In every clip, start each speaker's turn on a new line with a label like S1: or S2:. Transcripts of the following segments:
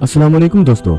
S1: अस्सलाम वालेकुम दोस्तों,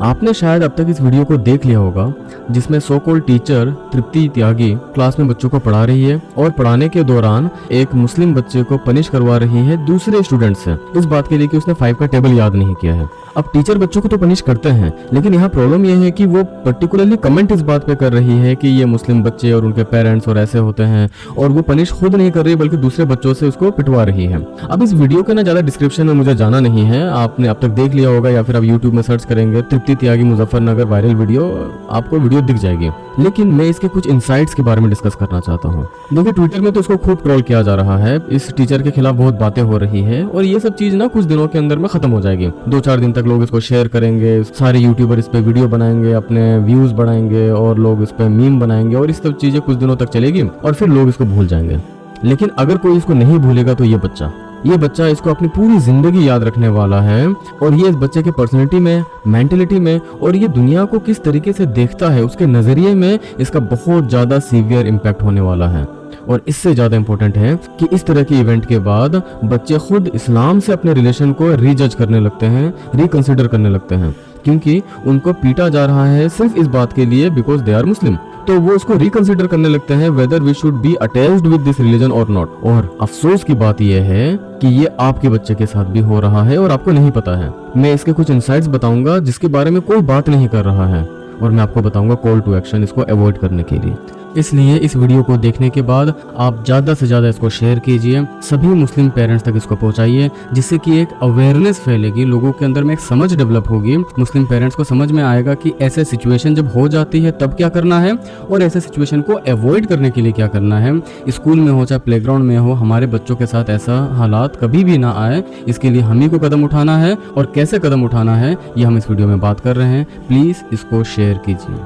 S1: आपने शायद अब तक इस वीडियो को देख लिया होगा जिसमें सो कॉल्ड टीचर तृप्ति त्यागी क्लास में बच्चों को पढ़ा रही है और पढ़ाने के दौरान एक मुस्लिम बच्चे को पनिश करवा रही है दूसरे स्टूडेंट से इस बात के लिए कि उसने 5 का टेबल याद नहीं किया है। अब टीचर बच्चों को तो पनिश करते हैं, लेकिन यहाँ प्रॉब्लम यह है कि वो पर्टिकुलरली कमेंट इस बात पे कर रही है कि ये मुस्लिम बच्चे और उनके पेरेंट्स और ऐसे होते हैं, और वो पनिश खुद नहीं कर रही बल्कि दूसरे बच्चों से उसको पिटवा रही है। अब इस वीडियो के ना ज्यादा डिस्क्रिप्शन में मुझे जाना नहीं है, आपने अब तक देख लिया होगा या फिर आप यूट्यूब में सर्च करेंगे तृप्ति त्यागी मुजफ्फरनगर वायरल वीडियो, आपको वीडियो दिख जाएगी। लेकिन मैं इसके कुछ इनसाइट्स के बारे में डिस्कस करना चाहता हूँ। देखिए, ट्विटर में तो इसको खूब ट्रोल किया जा रहा है, इस टीचर के खिलाफ बहुत बातें हो रही है और ये सब चीज ना कुछ दिनों के अंदर में खत्म हो जाएगी। 2-4 दिन तक लोग इसको शेयर करेंगे, सारे यूट्यूबर इस पे वीडियो बनाएंगे, अपने व्यूज बढ़ाएंगे और लोग इस पे मीम बनाएंगे और इस सब चीजें कुछ दिनों तक चलेगी और फिर लोग इसको भूल जाएंगे। लेकिन अगर कोई इसको नहीं भूलेगा तो ये बच्चा इसको अपनी पूरी जिंदगी याद रखने वाला है, और ये इस बच्चे के पर्सनैलिटी में, मेंटलिटी में और ये दुनिया को किस तरीके से देखता है उसके नजरिए में इसका बहुत ज्यादा सीवियर इम्पैक्ट होने वाला है। और इससे ज्यादा इम्पोर्टेंट है कि इस तरह के इवेंट के बाद बच्चे खुद इस्लाम से अपने रिलेशन को रीजज करने लगते हैं, रिकंसिडर करने लगते हैं, क्योंकि उनको पीटा जा रहा है सिर्फ इस बात के लिए बिकॉज दे आर मुस्लिम। तो वो उसको रिकंसिडर करने लगते हैं whether we should be attached with this religion और नॉट। और अफसोस की बात यह है कि ये आपके बच्चे के साथ भी हो रहा है और आपको नहीं पता है। मैं इसके कुछ इनसाइट्स बताऊंगा जिसके बारे में कोई बात नहीं कर रहा है, और मैं आपको बताऊंगा कॉल टू एक्शन इसको अवॉइड करने के लिए। इसलिए इस वीडियो को देखने के बाद आप ज्यादा से ज्यादा इसको शेयर कीजिए, सभी मुस्लिम पेरेंट्स तक इसको पहुंचाइए, जिससे कि एक अवेयरनेस फैलेगी, लोगों के अंदर में एक समझ डेवलप होगी। मुस्लिम पेरेंट्स को समझ में आएगा कि ऐसे सिचुएशन जब हो जाती है तब क्या करना है और ऐसे सिचुएशन को अवॉइड करने के लिए क्या करना है। स्कूल में हो चाहे प्लेग्राउंड में हो, हमारे बच्चों के साथ ऐसा हालात कभी भी ना आए, इसके लिए हम ही को कदम उठाना है, और कैसे कदम उठाना है ये हम इस वीडियो में बात कर रहे हैं। प्लीज इसको शेयर कीजिए।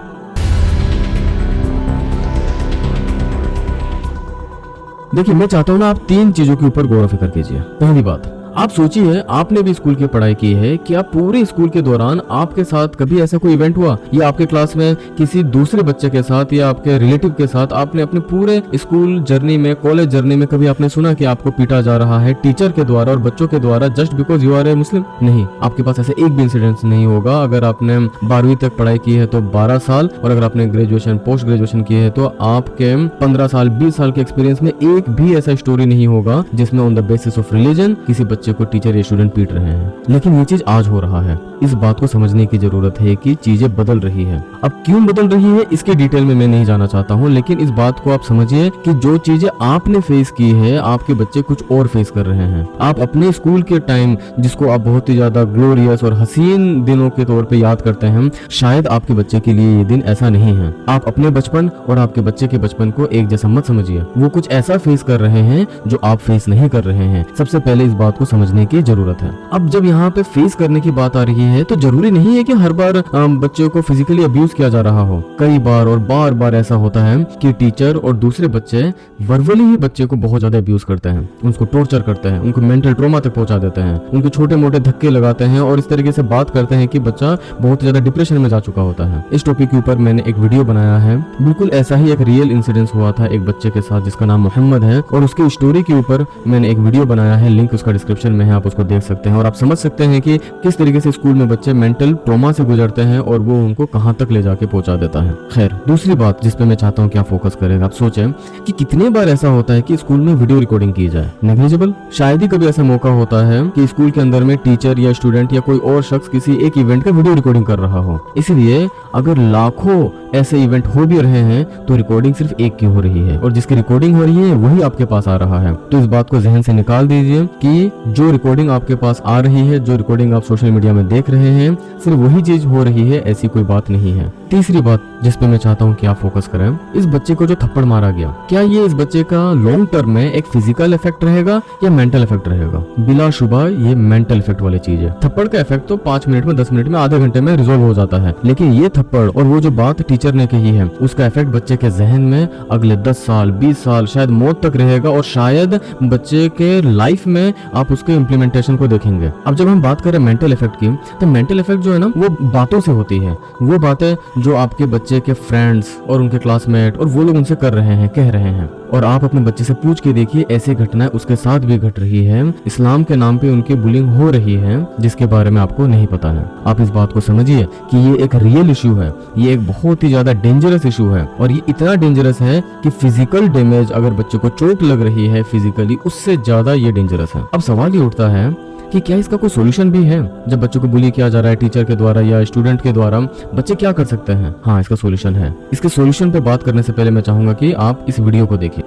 S1: देखिए, मैं चाहता हूं ना आप 3 चीजों के ऊपर गौर फिक्र कीजिए। पहली बात, आप सोचिए आपने भी स्कूल की पढ़ाई की है, कि आप पूरे स्कूल के दौरान आपके साथ कभी ऐसा कोई इवेंट हुआ, या आपके क्लास में किसी दूसरे बच्चे के साथ या आपके रिलेटिव के साथ आपने अपने पूरे स्कूल जर्नी में, कॉलेज जर्नी में कभी आपने सुना कि आपको पीटा जा रहा है टीचर के द्वारा और बच्चों के द्वारा just because you R A मुस्लिम? नहीं, आपके पास ऐसे एक भी इंसिडेंट नहीं होगा। अगर आपने 12वीं तक पढ़ाई की है तो 12 साल, और अगर आपने ग्रेजुएशन, पोस्ट ग्रेजुएशन की है तो आपके 15 साल, 20 साल के एक्सपीरियंस में एक भी ऐसा स्टोरी नहीं होगा जिसमें on the basis of religion किसी बच्चे को टीचर या स्टूडेंट पीट रहे हैं। लेकिन ये चीज आज हो रहा है। इस बात को समझने की जरूरत है कि चीजें बदल रही है। अब क्यों बदल रही है इसके डिटेल में मैं नहीं जाना चाहता हूँ, लेकिन इस बात को आप समझिए कि जो चीजें आपने फेस की है आपके बच्चे कुछ और फेस कर रहे हैं। आप अपने स्कूल के टाइम, जिसको आप बहुत ही ज्यादा ग्लोरियस और हसीन दिनों के तौर पे याद करते हैं, शायद आपके बच्चे के लिए ये दिन ऐसा नहीं है। आप अपने बचपन और आपके बच्चे के बचपन को एक जैसा मत समझिए। वो कुछ ऐसा फेस कर रहे हैं जो आप फेस नहीं कर रहे हैं। सबसे पहले इस बात को समझने की जरूरत है। अब जब यहाँ पे फेस करने की बात आ रही है तो जरूरी नहीं है कि हर बार बच्चों को फिजिकली अब्यूज किया जा रहा हो। कई बार और बार बार ऐसा होता है कि टीचर और दूसरे बच्चे वर्बली ही बच्चे को बहुत ज्यादा अब्यूज करते हैं, उनको टॉर्चर करते हैं, उनको मेंटल ट्रॉमा तक पहुंचा देते हैं, उनको छोटे मोटे धक्के लगाते हैं और इस तरीके से बात करते हैं कि बच्चा बहुत ज्यादा डिप्रेशन में जा चुका होता है। इस टॉपिक के ऊपर मैंने एक वीडियो बनाया है। बिल्कुल ऐसा ही एक रियल इंसिडेंस हुआ था एक बच्चे के साथ जिसका नाम मोहम्मद है, और उसकी स्टोरी के ऊपर मैंने एक वीडियो बनाया है, लिंक उसका डिस्क्रिप्शन में है, आप उसको देख सकते हैं और आप समझ सकते हैं कि किस तरीके से स्कूल में बच्चे मेंटल ट्रॉमा से गुजरते हैं और वो उनको कहां तक ले जाके पहुंचा देता है। खैर, दूसरी बात जिस पे मैं चाहता हूं कि आप फोकस करें, आप सोचें कि कितने बार ऐसा होता है कि स्कूल में वीडियो रिकॉर्डिंग की जाए। नेग्लिजिबल? शायद ही कभी ऐसा मौका होता है कि स्कूल के अंदर में टीचर या स्टूडेंट या कोई और शख्स किसी एक इवेंट का वीडियो रिकॉर्डिंग कर रहा हो। इसलिए अगर लाखों ऐसे इवेंट हो भी रहे हैं तो रिकॉर्डिंग सिर्फ एक की हो रही है, और जिसकी रिकॉर्डिंग हो रही है वही आपके पास आ रहा है। तो इस बात को जहन से निकाल दीजिए कि जो रिकॉर्डिंग आपके पास आ रही है, जो रिकॉर्डिंग आप सोशल मीडिया में देख रहे हैं, सिर्फ वही चीज हो रही है, ऐसी कोई बात नहीं है। तीसरी बात जिस पे मैं चाहता हूँ कि आप फोकस करें, इस बच्चे को जो थप्पड़ मारा गया, क्या ये इस बच्चे का लॉन्ग टर्म में एक फिजिकल इफेक्ट रहेगा या मेंटल इफेक्ट रहेगा? बिलाशुबा ये मेंटल इफेक्ट वाली चीज है। थप्पड़ का इफेक्ट तो 5 मिनट में, 10 मिनट में, आधे घंटे में रिजोल्व हो जाता है, लेकिन ये थप्पड़ और वो जो बात टीचर ने कही है उसका इफेक्ट बच्चे के जहन में अगले 10 साल, 20 साल, शायद मौत तक रहेगा, और शायद बच्चे के लाइफ में आप उसके इम्प्लीमेंटेशन को देखेंगे। अब जब हम बात करें मेंटल इफेक्ट की, तो मेंटल इफेक्ट जो है ना वो बातों से होती है। वो बातें जो आपके बच्चे के फ्रेंड्स और उनके क्लासमेट और वो लोग उनसे कर रहे हैं, कह रहे हैं, और आप अपने बच्चे से पूछ के देखिए, ऐसी घटनाएं उसके साथ भी घट रही है। इस्लाम के नाम पे उनकी बुलिंग हो रही है जिसके बारे में आपको नहीं पता है। आप इस बात को समझिए कि ये एक रियल इशू है, ये एक बहुत ही ज्यादा डेंजरस इशू है और ये इतना डेंजरस है कि फिजिकल डैमेज, अगर बच्चे को चोट लग रही है फिजिकली, उससे ज्यादा ये डेंजरस है। अब सवाल ये उठता है कि क्या इसका कोई सॉल्यूशन भी है? जब बच्चों को बुली किया जा रहा है टीचर के द्वारा या स्टूडेंट के द्वारा, बच्चे क्या कर सकते हैं? हाँ, इसका सॉल्यूशन है। इसके सॉल्यूशन पे बात करने से पहले मैं चाहूंगा कि आप इस वीडियो को देखिए।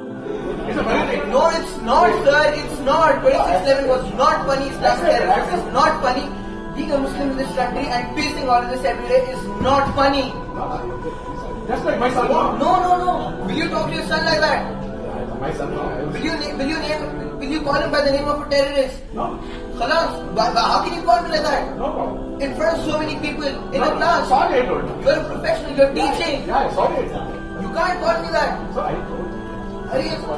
S2: No, it's not, sir. It's not. 26/11 was not funny. Islam terrorist is not funny. Being a Muslim in this country and facing all of this every day is not funny.
S3: Just like my son.
S2: No. Will you talk to your son like that?
S3: My son.
S2: Will you call him by the name of a terrorist?
S3: No.
S2: Khalas. How can you call me like that?
S3: No problem.
S2: In front of so many people in a class.
S3: Sorry, I told you.
S2: You're a professional. You're teaching.
S3: Yeah, sorry, I told you.
S2: You can't call me that.
S3: Sorry, I told you.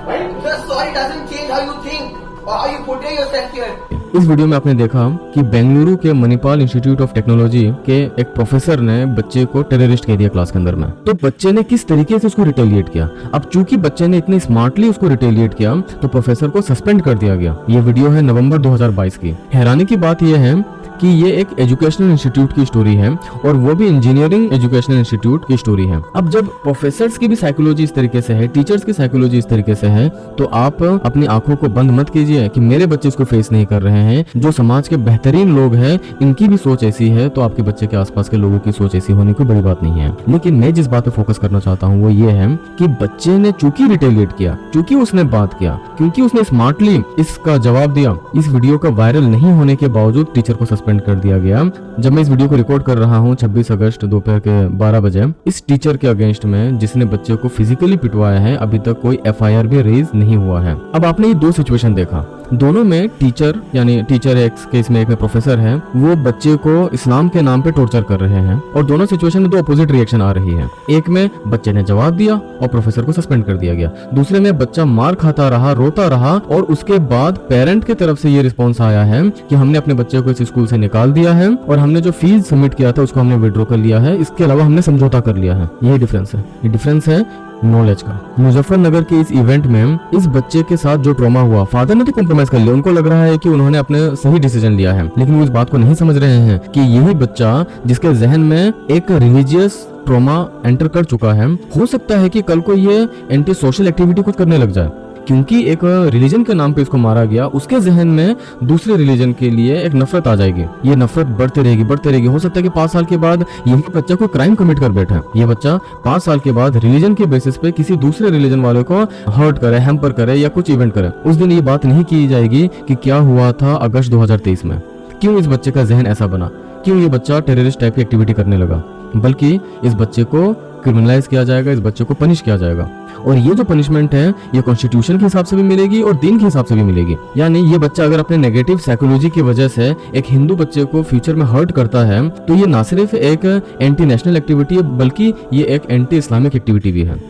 S2: Right? The sorry doesn't change how you think or how you portray yourself here.
S1: इस video में आपने देखा कि बेंगलुरु के Manipal institute of technology के एक professor ने बच्चे को टेररिस्ट कह दिया क्लास के अंदर में। तो बच्चे ने किस तरीके से उसको रिटेलिएट किया। अब चूंकि बच्चे ने इतनी स्मार्टली उसको रिटेलिएट किया तो प्रोफेसर को सस्पेंड कर दिया गया। ये वीडियो है नवंबर 2022 की। हैरानी की बात यह है कि ये एक एजुकेशनल इंस्टीट्यूट की स्टोरी है और वो भी इंजीनियरिंग एजुकेशनल इंस्टीट्यूट की स्टोरी है। अब जब प्रोफेसर्स की भी साइकोलॉजी इस तरीके से है, टीचर्स की साइकोलॉजी इस तरीके से है, तो आप अपनी आंखों को बंद मत कीजिए कि मेरे बच्चे इसको फेस नहीं कर रहे हैं। जो समाज के बेहतरीन लोग हैं इनकी भी सोच ऐसी है, तो आपके बच्चे के आसपास के लोगों की सोच ऐसी होने कोई बड़ी बात नहीं है। लेकिन मैं जिस बात पे फोकस करना चाहता हूँ वो ये है कि बच्चे ने चूंकि रिटेलिएट किया, चूंकि उसने बात किया, क्योंकि उसने स्मार्टली इसका जवाब दिया, इस वीडियो का वायरल नहीं होने के बावजूद टीचर को सस्पेंड कर दिया गया। जब मैं इस वीडियो को रिकॉर्ड कर रहा हूँ 26 अगस्त दोपहर के 12 बजे, इस टीचर के अगेंस्ट में जिसने बच्चे को फिजिकली पिटवाया है अभी तक कोई एफआईआर भी रेज नहीं हुआ है। अब आपने ये दो सिचुएशन देखा, दोनों में टीचर यानी टीचर एक्स केस में एक में प्रोफेसर है, वो बच्चे को इस्लाम के नाम पे टॉर्चर कर रहे हैं और दोनों सिचुएशन में दो अपोजिट रिएक्शन आ रही है। एक में बच्चे ने जवाब दिया और प्रोफेसर को सस्पेंड कर दिया गया, दूसरे में बच्चा मार खाता रहा, रोता रहा और उसके बाद पेरेंट की तरफ से ये रिस्पॉन्स आया है कि हमने अपने बच्चे को इस स्कूल से निकाल दिया है और हमने जो फीस सबमिट किया था उसको हमने विड्रॉ कर लिया है, इसके अलावा हमने समझौता कर लिया है। यही डिफरेंस है, ये डिफरेंस है नॉलेज का। मुजफ्फरनगर के इस इवेंट में इस बच्चे के साथ जो ट्रॉमा हुआ, फादर ने तो कॉम्प्रोमाइज कर लिया, उनको लग रहा है कि उन्होंने अपने सही डिसीजन लिया है, लेकिन वो इस बात को नहीं समझ रहे हैं कि यही बच्चा जिसके जहन में एक रिलीजियस ट्रॉमा एंटर कर चुका है, हो सकता है कि कल को ये एंटी सोशल एक्टिविटी कुछ करने लग जाए। क्योंकि एक रिलीजन के नाम पे इसको मारा गया, उसके जहन में दूसरे रिलीजन के लिए एक नफरत आ जाएगी। ये नफरत बढ़ते रहेगी। हो सकता है कि 5 साल के बाद यही बच्चा कोई क्राइम कमिट कर बैठे। ये बच्चा 5 साल के बाद रिलीजन के बेसिस पे किसी दूसरे रिलीजन वाले को हर्ट करे, हैम्पर करे या कुछ इवेंट करे। उस दिन ये बात नहीं की जाएगी कि क्या हुआ था अगस्त 2023 में, क्यों इस बच्चे का जहन ऐसा बना, क्यों ये बच्चा टेररिस्ट टाइप की एक्टिविटी करने लगा, बल्कि इस बच्चे को क्रिमिनलाइज किया जाएगा, इस बच्चे को पनिश किया जाएगा। और ये जो पनिशमेंट है ये कॉन्स्टिट्यूशन के हिसाब से भी मिलेगी और दीन के हिसाब से भी मिलेगी। यानी ये बच्चा अगर अपने नेगेटिव साइकोलॉजी की वजह से एक हिंदू बच्चे को फ्यूचर में हर्ट करता है तो ये ना सिर्फ एक एंटी नेशनल एक्टिविटी है बल्कि ये एक एंटी इस्लामिक एक्टिविटी भी है।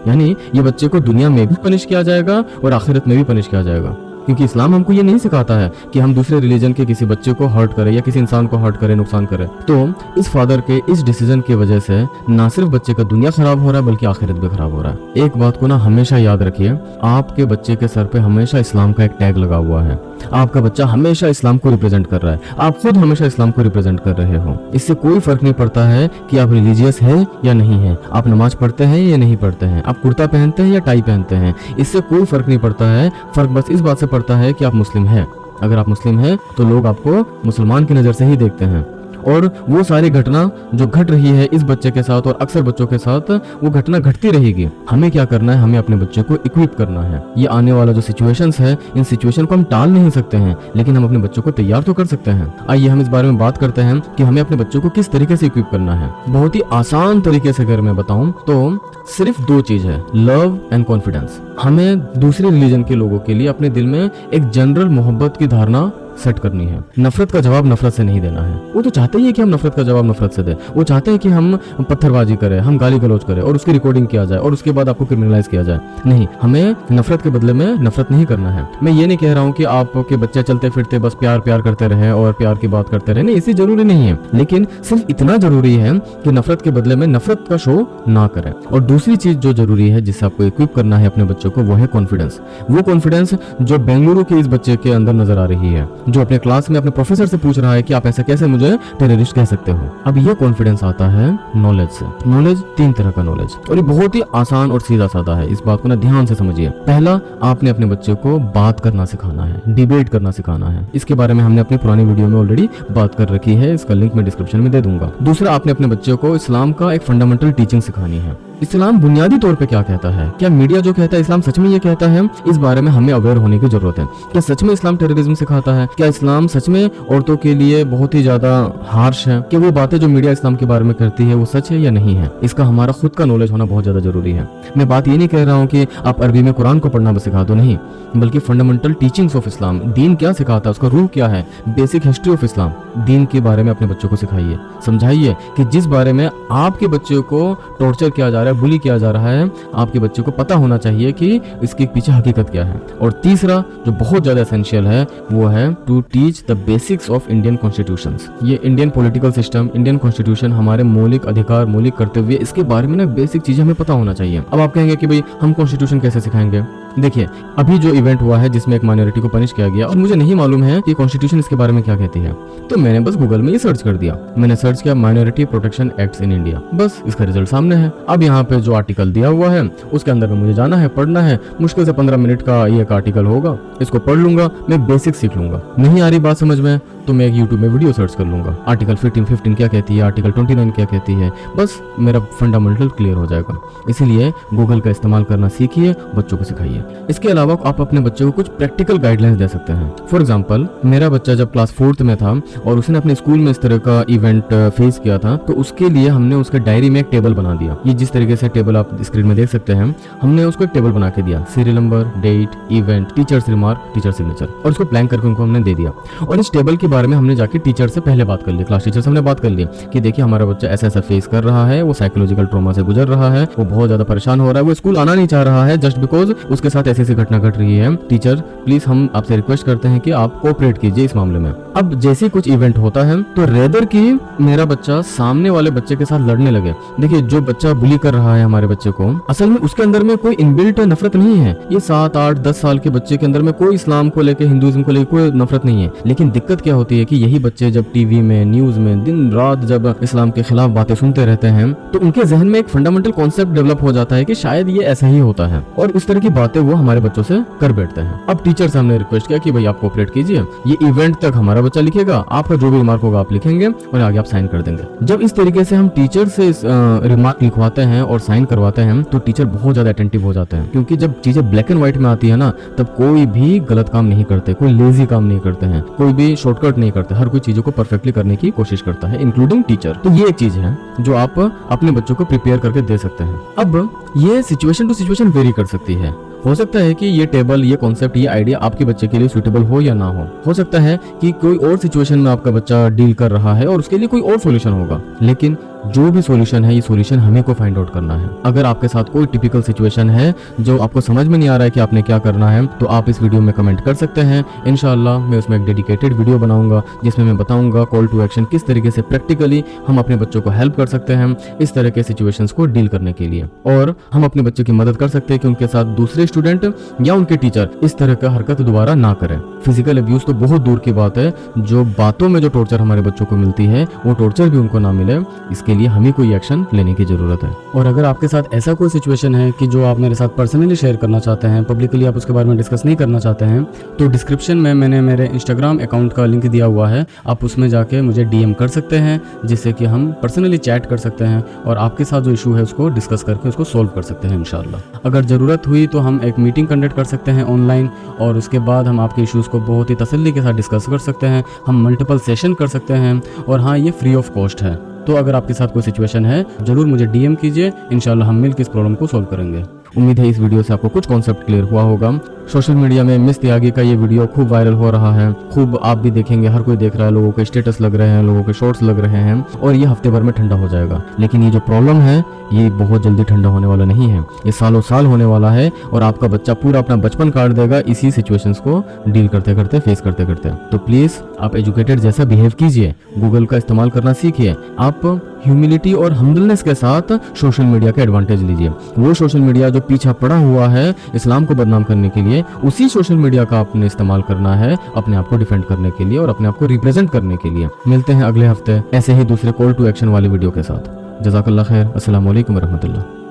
S1: यानी ये बच्चे को दुनिया में भी पनिश किया जाएगा और आखिरत में भी पनिश किया जाएगा, क्योंकि इस्लाम हमको ये नहीं सिखाता है कि हम दूसरे रिलीजन के किसी बच्चे को हर्ट करें या किसी इंसान को हर्ट करें, नुकसान करें। तो इस फादर के इस डिसीजन की वजह से ना सिर्फ बच्चे का दुनिया खराब हो रहा है बल्कि आखिरत भी खराब हो रहा है। एक बात को ना हमेशा याद रखिए, आपके बच्चे के सर पे हमेशा इस्लाम का एक टैग लगा हुआ है। आपका बच्चा हमेशा इस्लाम को रिप्रेजेंट कर रहा है, आप खुद हमेशा इस्लाम को रिप्रेजेंट कर रहे हो। इससे कोई फर्क नहीं पड़ता है कि आप रिलीजियस है या नहीं है, आप नमाज पढ़ते हैं या नहीं पढ़ते हैं, आप कुर्ता पहनते हैं या टाई पहनते हैं, इससे कोई फर्क नहीं पड़ता है। फर्क बस इस बात से पड़ता है कि आप मुस्लिम हैं। अगर आप मुस्लिम हैं तो लोग आपको मुसलमान की नजर से ही देखते हैं। और वो सारी घटना जो घट रही है इस बच्चे के साथ और अक्सर बच्चों के साथ, वो घटना घटती रहेगी। हमें क्या करना है, हमें अपने बच्चे को इक्विप करना है। ये आने वाला जो सिचुएशंस है, इन सिचुएशन को हम टाल नहीं सकते हैं, लेकिन हम अपने बच्चों को तैयार तो कर सकते हैं। आइए हम इस बारे में बात करते हैं कि हमें अपने बच्चों को किस तरीके से इक्विप करना है। बहुत ही आसान तरीके से अगर मैं बताऊं तो सिर्फ 2 चीज है, लव एंड कॉन्फिडेंस। हमें दूसरे रिलीजन के लोगों के लिए अपने दिल में एक जनरल मोहब्बत की धारणा सेट करनी है। नफरत का जवाब नफरत से नहीं देना है। वो तो चाहते ही है कि हम नफरत का जवाब नफरत से दें। वो चाहते हैं कि हम पत्थरबाजी करें, हम गाली गलौज करें और उसकी रिकॉर्डिंग किया जाए और उसके बाद आपको क्रिमिनलाइज किया जाए। नहीं, हमें नफरत के बदले में नफरत नहीं करना है। मैं ये नहीं कह रहा हूँ कि आपके बच्चे चलते फिरते बस प्यार प्यार करते रहे और प्यार की बात करते रहे, नहीं, इसी जरूरी नहीं है। लेकिन सिर्फ इतना जरूरी है कि नफरत के बदले में नफरत का शो ना करें। और दूसरी चीज जो जरूरी है जिससे आपको इक्विप करना है अपने बच्चों को, वो है कॉन्फिडेंस। वो कॉन्फिडेंस जो बेंगलुरु के इस बच्चे के अंदर नजर आ रही है, जो अपने क्लास में अपने प्रोफेसर से पूछ रहा है कि आप ऐसा कैसे मुझे टेररिस्ट कह सकते हो। अब ये कॉन्फिडेंस आता है नॉलेज से। नॉलेज 3 तरह का नॉलेज, और ये बहुत ही आसान और सीधा साधा है। इस बात को ना ध्यान से समझिए। पहला, आपने अपने बच्चे को बात करना सिखाना है, डिबेट करना सिखाना है। इसके बारे में हमने अपनी पुरानी वीडियो में ऑलरेडी बात कर रखी है, इसका लिंक मैं डिस्क्रिप्शन में दे दूंगा। दूसरा, आपने अपने बच्चे को इस्लाम का एक फंडामेंटल टीचिंग सिखानी है। इस्लाम बुनियादी तौर पे क्या कहता है, क्या मीडिया जो कहता है इस्लाम सच में ये कहता है, इस बारे में हमें अवेयर होने की जरूरत है। क्या सच में इस्लाम टेररिज्म सिखाता है? क्या इस्लाम सच में औरतों के लिए बहुत ही ज्यादा हार्श है? क्या वो बातें जो मीडिया इस्लाम के बारे में करती है वो सच है या नहीं है? इसका हमारा खुद का नॉलेज होना बहुत ज्यादा जरूरी है। मैं बात ये नहीं कह रहा हूँ कि आप अरबी में कुरान को पढ़ना बस सिखा दो, नहीं, बल्कि फंडामेंटल टीचिंग्स ऑफ इस्लाम, दीन क्या सिखाता है, उसका रूह क्या है, बेसिक हिस्ट्री ऑफ इस्लाम, दीन के बारे में अपने बच्चों को सिखाइए, समझाइए कि जिस बारे में आपके बच्चों को टॉर्चर किया जा रहा है, बुली किया जा रहा है, आपके बच्चे को पता होना चाहिए कि इसके पीछे हकीकत क्या है। और तीसरा जो बहुत ज्यादा एसेंशियल है वो है to teach the basics of Indian constitutions. ये Indian political system, Indian constitution, हमारे मौलिक अधिकार, मौलिक कर्तव्य, इसके बारे में ना बेसिक चीजें हमें पता होना चाहिए। अब आप कहेंगे कि भाई हम कॉन्स्टिट्यूशन कैसे सिखाएंगे? देखिए, अभी जो इवेंट हुआ है जिसमें एक माइनॉरिटी को पनिश किया गया और मुझे नहीं मालूम है कि कॉन्स्टिट्यूशन इसके बारे में क्या कहती है, तो मैंने बस गूगल में ये सर्च कर दिया। मैंने सर्च किया minority protection acts in India, बस इसका रिजल्ट सामने है। अब यहाँ पे जो आर्टिकल दिया हुआ है उसके अंदर में मुझे जाना है, पढ़ना है। मुश्किल से 15 मिनट का ये एक आर्टिकल होगा, इसको पढ़ लूंगा, मैं बेसिक सीख लूंगा। नहीं आ रही बात समझ में तो मैं एक यूट्यूब में वीडियो सर्च कर लूंगा, आर्टिकल 15 क्या कहती है, आर्टिकल 29 क्या कहती है, बस मेरा फंडामेंटल क्लियर हो जाएगा। इसीलिए गूगल का इस्तेमाल करना सीखिए, बच्चों को सिखाइए। इसके अलावा आप अपने बच्चों को कुछ प्रैक्टिकल गाइडलाइंस दे सकते हैं। फॉर एग्जाम्पल, मेरा बच्चा जब क्लास 4th में था और उसने अपने स्कूल में इस तरह का इवेंट फेस किया था, तो उसके लिए हमने उसके डायरी में एक टेबल बना दिया। ये जिस तरीके से टेबल आप स्क्रीन में देख सकते हैं, हमने उसको एक टेबल बना के दिया, serial number, date, event, teachers remark, teacher signature, और उसको प्लान करके उनको हमने दे दिया। और इस टेबल के बारे में हमने जाके टीचर से पहले बात कर ली, क्लास टीचर से हमने बात कर ली कि देखिए हमारा बच्चा ऐसा ऐसा फेस कर रहा है, वो साइकोलॉजिकल ट्रॉमा से गुजर रहा है, वो बहुत ज्यादा परेशान हो रहा है, वो स्कूल आना नहीं चाह रहा है जस्ट बिकॉज उसके साथ ऐसी ऐसी घटना घट रही है। टीचर प्लीज हम आपसे रिक्वेस्ट करते हैं कि आप कोऑपरेट कीजिए इस मामले में। अब जैसे कुछ इवेंट होता है तो रेदर की मेरा बच्चा सामने वाले बच्चे के साथ लड़ने लगे। देखिए, जो बच्चा बुली कर रहा है हमारे बच्चे को, असल में उसके अंदर में कोई इनबिल्ट नफरत नहीं है। ये 7, 8, 10 साल के बच्चे के अंदर में कोई इस्लाम को लेकर, हिंदुइज्म को लेकर कोई नफरत नहीं है। लेकिन दिक्कत क्या होती है कि यही बच्चे जब टीवी में, न्यूज में दिन रात जब इस्लाम के खिलाफ बातें सुनते रहते हैं तो उनके जहन में एक फंडामेंटल कॉन्सेप्ट डेवलप हो जाता है कि शायद ये ऐसा ही होता है, और इस तरह की बातें वो हमारे बच्चों से कर बैठते हैं। अब टीचर से हमने रिक्वेस्ट किया कि भाई आप कोऑपरेट कीजिए, ये इवेंट तक हमारा बच्चा लिखेगा, आपका जो भी रिमार्क होगा आप लिखेंगे और आगे आप साइन कर देंगे। जब इस तरीके से हम टीचर से रिमार्क लिखवाते हैं और साइन करवाते हैं तो टीचर बहुत ज्यादा अटेंटिव हो जाते हैं, क्योंकि जब चीजें ब्लैक एंड व्हाइट में आती है ना, तब कोई भी गलत काम नहीं करते, कोई लेजी काम नहीं करते हैं, कोई भी शॉर्टकट नहीं करते, हर कोई चीजों को परफेक्टली करने की कोशिश करता है, इंक्लूडिंग टीचर। तो ये एक चीज है जो आप अपने बच्चों को प्रिपेयर करके दे सकते हैं। अब ये सिचुएशन टू सिचुएशन वेरी कर सकती है। हो सकता है कि ये टेबल, ये कॉन्सेप्ट, ये आइडिया आपके बच्चे के लिए सूटेबल हो या ना हो सकता है कि कोई और सिचुएशन में आपका बच्चा डील कर रहा है और उसके लिए कोई और सॉल्यूशन होगा। लेकिन जो भी सॉल्यूशन है, ये सॉल्यूशन हमें को फाइंड आउट करना है। अगर आपके साथ कोई टिपिकल सिचुएशन है जो आपको समझ में नहीं आ रहा है कि आपने क्या करना है, तो आप इस वीडियो में कमेंट कर सकते हैं। इंशाल्लाह मैं उसमें एक डेडिकेटेड वीडियो बनाऊंगा जिसमें मैं बताऊंगा कॉल टू एक्शन, किस तरीके से प्रैक्टिकली हम अपने बच्चों को हेल्प कर सकते हैं इस तरह के सिचुएशंस को डील करने के लिए, और हम अपने बच्चों की मदद कर सकते हैं कि उनके साथ दूसरे स्टूडेंट या उनके टीचर इस तरह का हरकत दोबारा ना करें। फिजिकल अब्यूज तो बहुत दूर की बात है, जो बातों में जो टॉर्चर हमारे बच्चों को मिलती है वो टॉर्चर भी उनको ना मिले, इसके लिए हमें कोई एक्शन लेने की जरूरत है।
S4: और अगर आपके साथ ऐसा कोई सिचुएशन है कि जो आप मेरे साथ पर्सनली शेयर करना चाहते हैं, पब्लिकली आप उसके बारे में डिस्कस नहीं करना चाहते हैं, तो डिस्क्रिप्शन में मैंने मेरे इंस्टाग्राम अकाउंट का लिंक दिया हुआ है, आप उसमें जाके मुझे डीएम कर सकते हैं, जिससे कि हम पर्सनली चैट कर सकते हैं और आपके साथ जो इशू है उसको डिस्कस करके उसको सोल्व कर सकते हैं इंशाल्लाह। अगर ज़रूरत हुई तो हम एक मीटिंग कंडक्ट कर सकते हैं ऑनलाइन, और उसके बाद हम आपके इश्यूज़ को बहुत ही तसल्ली के साथ डिस्कस कर सकते हैं, हम मल्टीपल सेशन कर सकते हैं, और हाँ, ये फ्री ऑफ कॉस्ट है। तो अगर आपके साथ कोई सिचुएशन है ज़रूर मुझे डीएम कीजिए, इंशाल्लाह हम मिलकर इस प्रॉब्लम को सॉल्व करेंगे।
S1: उम्मीद है इस वीडियो से आपको कुछ कॉन्सेप्ट क्लियर हुआ होगा। सोशल मीडिया में मिस त्यागी का ये वीडियो खूब वायरल हो रहा है, खूब आप भी देखेंगे, हर कोई देख रहा है, लोगों के स्टेटस लग रहे हैं, लोगों के शॉर्ट्स लग रहे हैं और ये हफ्ते भर में ठंडा हो जाएगा। लेकिन ये जो प्रॉब्लम है ये बहुत जल्दी ठंडा होने वाला नहीं है, ये सालों साल होने वाला है और आपका बच्चा पूरा अपना बचपन काट देगा इसी सिचुएशंस को डील करते करते, फेस करते करते। तो प्लीज आप एजुकेटेड जैसा बिहेव कीजिए, गूगल का इस्तेमाल करना सीखिए, आप ह्यूमिलिटी और हम्बलनेस के साथ सोशल मीडिया का एडवांटेज लीजिए। वो सोशल मीडिया जो पीछा पड़ा हुआ है इस्लाम को बदनाम करने के लिए, उसी सोशल मीडिया का आपने इस्तेमाल करना है अपने आप को डिफेंड करने के लिए और अपने आप को रिप्रेजेंट करने के लिए। मिलते हैं अगले हफ्ते ऐसे ही दूसरे कॉल टू एक्शन वाले वीडियो के साथ। जज़ाकल्लाह खैर। अस्सलाम वालेकुम रहमतुल्लाह।